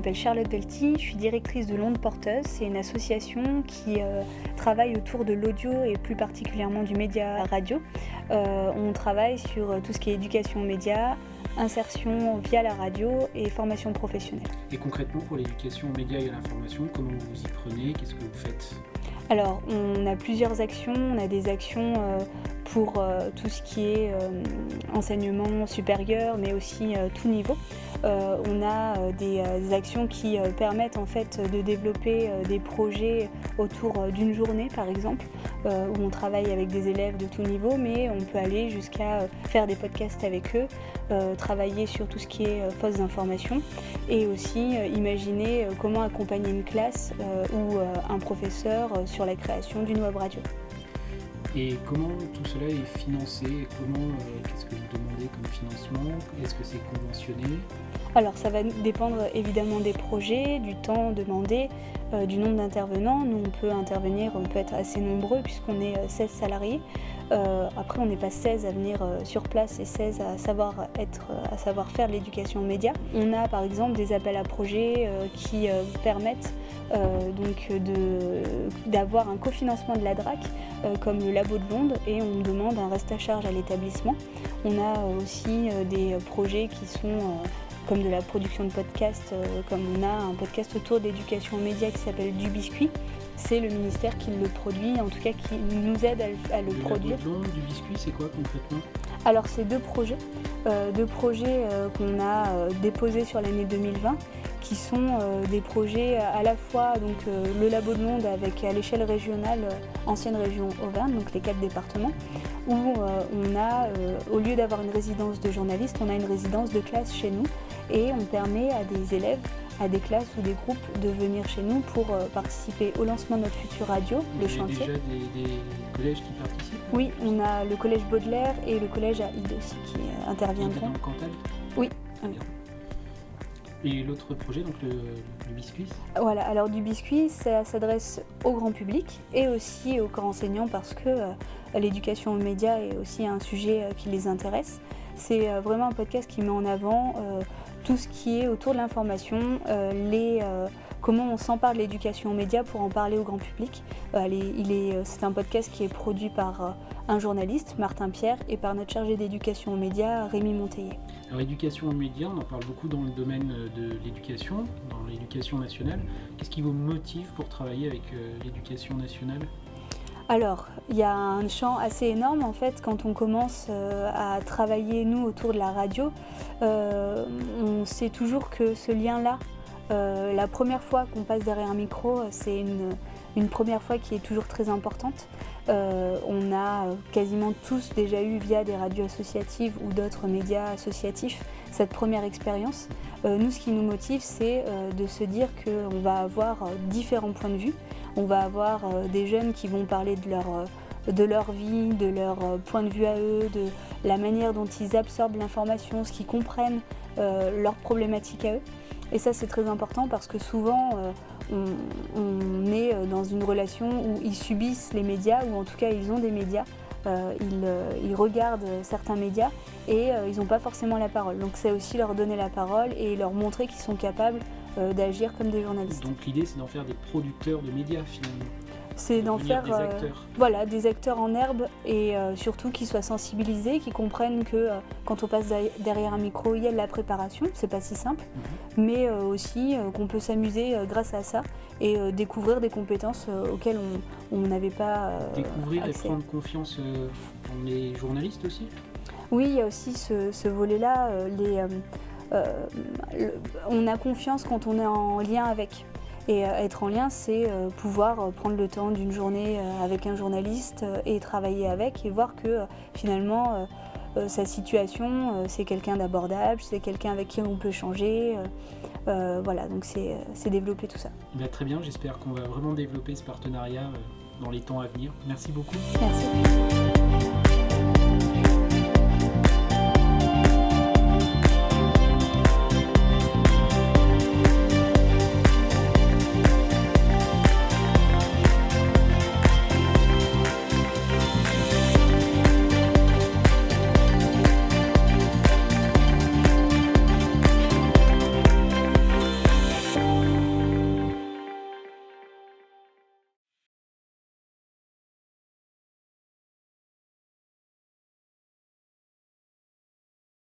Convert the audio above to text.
m'appelle Charlotte Delty, je suis directrice de l'Onde Porteuse. C'est une association qui travaille autour de l'audio et plus particulièrement du média radio. On travaille sur tout ce qui est éducation aux médias, insertion via la radio et formation professionnelle. Et concrètement, pour l'éducation aux médias et à l'information, comment vous y prenez? Qu'est-ce que vous faites? Alors, on a plusieurs actions. On a des actions pour tout ce qui est enseignement supérieur, mais aussi tout niveau. On a des actions qui permettent en fait de développer des projets autour d'une journée, par exemple, où on travaille avec des élèves de tout niveau, mais on peut aller jusqu'à faire des podcasts avec eux, travailler sur tout ce qui est fausses informations, et aussi imaginer comment accompagner une classe ou un professeur sur la création d'une web radio. Et comment tout cela est financé? Qu'est-ce que vous demandez comme financement? Est-ce que c'est conventionné? Alors ça va dépendre évidemment des projets, du temps demandé, du nombre d'intervenants. Nous on peut être assez nombreux puisqu'on est 16 salariés. Après on n'est pas 16 à venir sur place et 16 à savoir faire de l'éducation aux médias. On a par exemple des appels à projets qui permettent d'avoir un cofinancement de la DRAC comme le Labo de Londres, et on demande un reste à charge à l'établissement. On a aussi des projets qui sont comme de la production de podcasts, comme on a un podcast autour de l'éducation aux médias qui s'appelle Du Biscuit. C'est le ministère qui le produit, en tout cas qui nous aide à le produire. Le Labo de Du Biscuit, c'est quoi concrètement? Alors c'est deux projets qu'on a déposés sur l'année 2020, qui sont des projets à la fois le Labo de Monde avec à l'échelle régionale, ancienne région Auvergne, donc les 4 départements, où on a, au lieu d'avoir une résidence de journaliste, on a une résidence de classe chez nous, et on permet à des élèves, à des classes ou des groupes de venir chez nous pour participer au lancement de notre future radio, le chantier. Il y a déjà des collèges qui participent? Oui, on a le collège Baudelaire et le collège à Ide aussi qui interviendront. Dans le Cantal? Oui. Et l'autre projet, donc le biscuit? Voilà, alors Du Biscuit, ça s'adresse au grand public et aussi aux corps enseignants parce que l'éducation aux médias est aussi un sujet qui les intéresse. C'est vraiment un podcast qui met en avant tout ce qui est autour de l'information, comment on s'empare de l'éducation aux médias pour en parler au grand public. C'est un podcast qui est produit par un journaliste, Martin Pierre, et par notre chargé d'éducation aux médias, Rémi Monteillet. Alors l'éducation aux médias, on en parle beaucoup dans le domaine de l'éducation, dans l'éducation nationale. Qu'est-ce qui vous motive pour travailler avec l'éducation nationale? Alors, il y a un champ assez énorme en fait quand on commence à travailler nous autour de la radio. On sait toujours que ce lien-là, la première fois qu'on passe derrière un micro, c'est une première fois qui est toujours très importante. On a quasiment tous déjà eu via des radios associatives ou d'autres médias associatifs cette première expérience. Nous, ce qui nous motive, c'est de se dire qu'on va avoir différents points de vue. On va avoir des jeunes qui vont parler de leur vie, de leur point de vue à eux, de la manière dont ils absorbent l'information, ce qu'ils comprennent, leurs problématiques à eux. Et ça, c'est très important parce que souvent, on est dans une relation où ils subissent les médias, ou en tout cas, ils ont des médias. Ils regardent certains médias et ils n'ont pas forcément la parole. Donc c'est aussi leur donner la parole et leur montrer qu'ils sont capables d'agir comme des journalistes. Donc l'idée, c'est d'en faire des producteurs de médias finalement. C'est d'en faire des acteurs. Des acteurs en herbe, et surtout qu'ils soient sensibilisés, qu'ils comprennent que quand on passe derrière un micro, il y a de la préparation, c'est pas si simple, mais aussi qu'on peut s'amuser grâce à ça et découvrir des compétences auxquelles on n'avait pas Découvrir accès. Et prendre confiance en les journalistes aussi? Oui, il y a aussi ce volet-là. On a confiance quand on est en lien avec. Et être en lien, c'est pouvoir prendre le temps d'une journée avec un journaliste et travailler avec et voir que finalement sa situation, c'est quelqu'un d'abordable, c'est quelqu'un avec qui on peut échanger. Donc c'est développer tout ça. Très bien, j'espère qu'on va vraiment développer ce partenariat dans les temps à venir. Merci beaucoup. Merci.